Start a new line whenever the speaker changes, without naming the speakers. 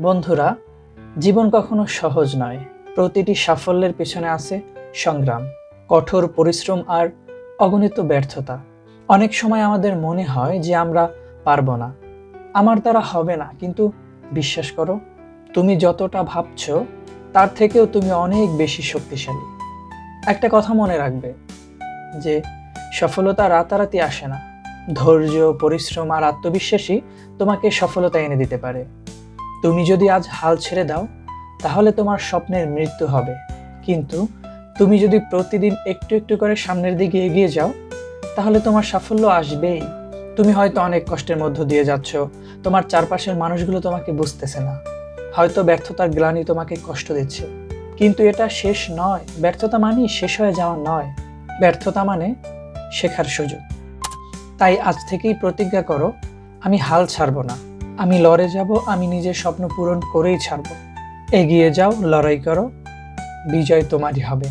বন্ধুরা, জীবন কখনো সহজ নয়। প্রতিটি সাফল্যের পেছনে আছে সংগ্রাম, কঠোর পরিশ্রম আর অগণিত ব্যর্থতা। অনেক সময় আমাদের মনে হয় যে আমরা পারবো না, আমার দ্বারা হবে না, কিন্তু বিশ্বাস করো, তুমি যতটা ভাবছো তার থেকেও তুমি অনেক বেশি শক্তিশালী। একটা কথা মনে রাখবে যে সফলতা রাতারাতি আসে না। ধৈর্য, পরিশ্রম আর আত্মবিশ্বাসী তোমাকে সফলতা এনে দিতে পারে। তুমি যদি আজ হাল ছেড়ে দাও, তাহলে তোমার স্বপ্নের মৃত্যু হবে। কিন্তু তুমি যদি প্রতিদিন একটু একটু করে সামনের দিকে এগিয়ে যাও, তাহলে তোমার সাফল্য আসবেই। তুমি হয়তো অনেক কষ্টের মধ্য দিয়ে যাচ্ছ, তোমার চারপাশের মানুষগুলো তোমাকে বুঝতেছে না, হয়তো ব্যর্থতার গ্লানি তোমাকে কষ্ট দিচ্ছে, কিন্তু এটা শেষ নয়। ব্যর্থতা মানে শেষ হয়ে যাওয়া নয়, ব্যর্থতা মানে শেখার সুযোগ। তাই আজ থেকেই প্রতিজ্ঞা করো, আমি হাল ছাড়বো না, আমি লড়ে যাব, আমি নিজের স্বপ্ন পূরণ করেই ছাড়বো। এগিয়ে যাও, লড়াই করো, বিজয় তোমারই হবে।